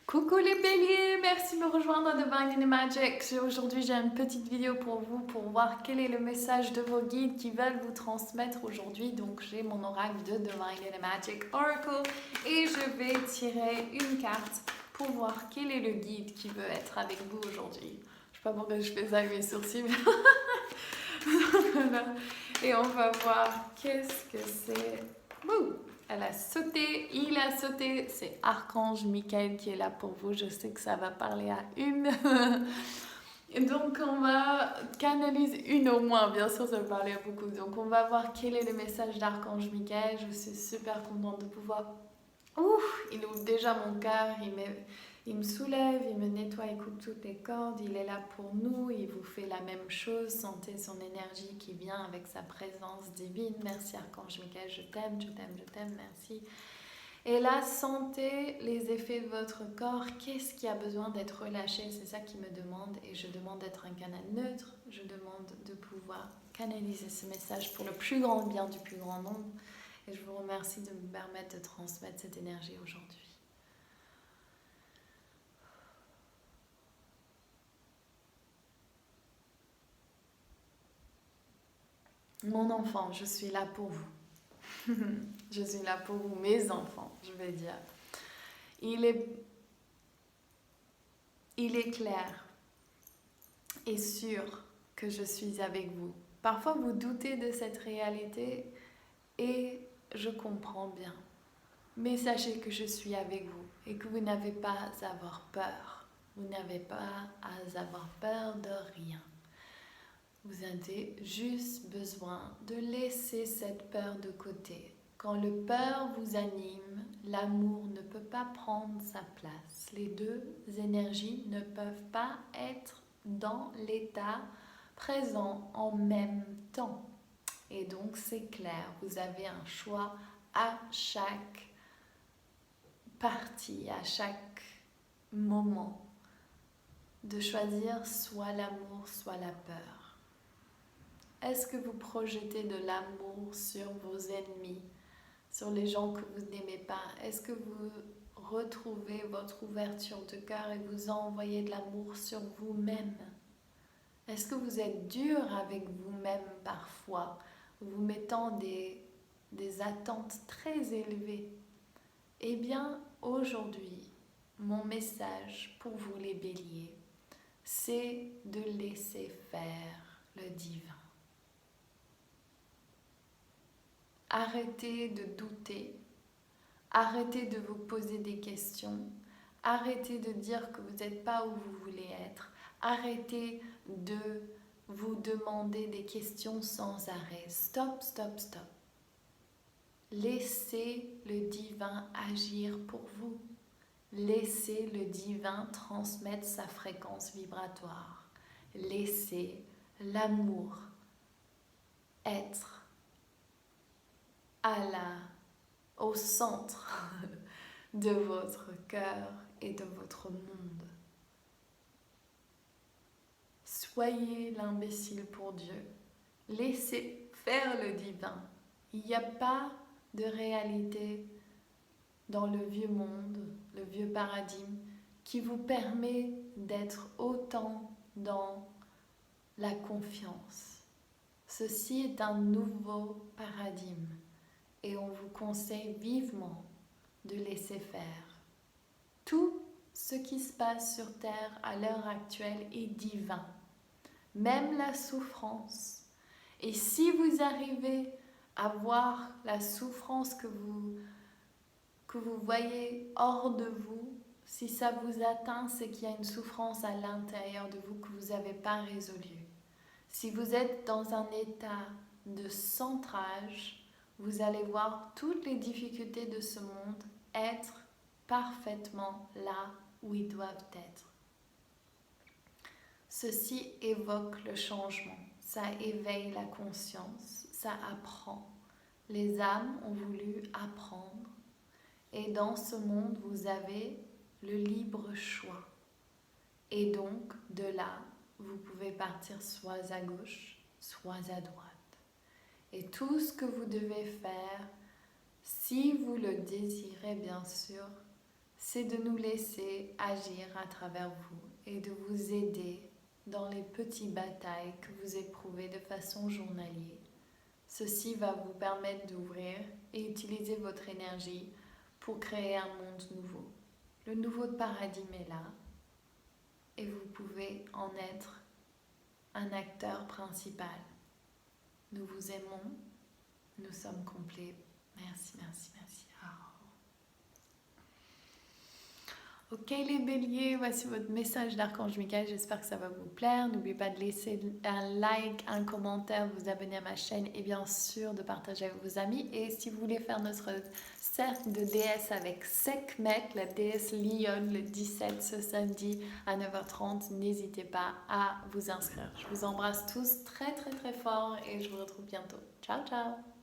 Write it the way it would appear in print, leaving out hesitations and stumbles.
Coucou les béliers, merci de me rejoindre à Divine Magic. Aujourd'hui j'ai une petite vidéo pour vous pour voir quel est le message de vos guides qui veulent vous transmettre aujourd'hui. Donc j'ai mon oracle de Divine Magic Oracle et je vais tirer une carte pour voir quel est le guide qui veut être avec vous aujourd'hui. Je sais pas pourquoi je fais ça avec mes sourcils. Voilà. Et on va voir qu'est-ce que c'est. Wouh! Elle a sauté, il a sauté, c'est Archange Michael qui est là pour vous, je sais que ça va parler à une. Et donc on va canaliser une au moins, bien sûr ça va parler à beaucoup. Donc on va voir quel est le message d'Archange Michael, je suis super contente de pouvoir... Ouf, il ouvre déjà mon cœur, il me soulève, il me nettoie, il coupe toutes les cordes, il est là pour nous, il vous fait la même chose, sentez son énergie qui vient avec sa présence divine. Merci Archange Michael, je t'aime, je t'aime, je t'aime, merci. Et là, sentez les effets de votre corps, qu'est-ce qui a besoin d'être relâché, c'est ça qui me demande, et je demande d'être un canal neutre, je demande de pouvoir canaliser ce message pour le plus grand bien du plus grand nombre. Et je vous remercie de me permettre de transmettre cette énergie aujourd'hui. Mon enfant, je suis là pour vous. Je suis là pour vous, mes enfants, je vais dire. Il est clair et sûr que je suis avec vous. Parfois, vous doutez de cette réalité et je comprends bien. Mais sachez que je suis avec vous et que vous n'avez pas à avoir peur. Vous n'avez pas à avoir peur de rien. Vous avez juste besoin de laisser cette peur de côté. Quand le peur vous anime, l'amour ne peut pas prendre sa place. Les deux énergies ne peuvent pas être dans l'état présent en même temps. Et donc c'est clair, vous avez un choix à chaque partie, à chaque moment, de choisir soit l'amour, soit la peur. Est-ce que vous projetez de l'amour sur vos ennemis, sur les gens que vous n'aimez pas? Est-ce que vous retrouvez votre ouverture de cœur et vous envoyez de l'amour sur vous-même? Est-ce que vous êtes dur avec vous-même parfois, vous mettant des attentes très élevées? Eh bien, aujourd'hui, mon message pour vous les béliers, c'est de laisser faire le divin. Arrêtez de douter, arrêtez de vous poser des questions, arrêtez de dire que vous n'êtes pas où vous voulez être, arrêtez de vous demander des questions sans arrêt. Stop, stop, stop. Laissez le divin agir pour vous. Laissez le divin transmettre sa fréquence vibratoire. Laissez l'amour être au centre de votre cœur et de votre monde. Soyez l'imbécile pour Dieu. Laissez faire le divin. Il n'y a pas de réalité dans le vieux monde, le vieux paradigme, qui vous permet d'être autant dans la confiance. Ceci est un nouveau paradigme et on vous conseille vivement de laisser faire. Tout ce qui se passe sur Terre à l'heure actuelle est divin, même la souffrance. Et si vous arrivez à voir la souffrance que vous voyez hors de vous, si ça vous atteint, c'est qu'il y a une souffrance à l'intérieur de vous que vous n'avez pas résolue. Si vous êtes dans un état de centrage, vous allez voir toutes les difficultés de ce monde être parfaitement là où ils doivent être. Ceci évoque le changement, ça éveille la conscience, ça apprend. Les âmes ont voulu apprendre. Et dans ce monde, vous avez le libre choix. Et donc, de là, vous pouvez partir soit à gauche, soit à droite. Et tout ce que vous devez faire, si vous le désirez bien sûr, c'est de nous laisser agir à travers vous et de vous aider dans les petites batailles que vous éprouvez de façon journalière. Ceci va vous permettre d'ouvrir et utiliser votre énergie pour créer un monde nouveau. Le nouveau paradigme est là et vous pouvez en être un acteur principal. Nous vous aimons, nous sommes complets. Merci, merci, merci. Ok les béliers, voici votre message d'Archange Michael, j'espère que ça va vous plaire. N'oubliez pas de laisser un like, un commentaire, vous abonner à ma chaîne et bien sûr de partager avec vos amis. Et si vous voulez faire notre cercle de déesse avec Sekhmet, la déesse Lyon, le 17 ce samedi à 9h30, n'hésitez pas à vous inscrire. Je vous embrasse tous très très très fort et je vous retrouve bientôt. Ciao ciao.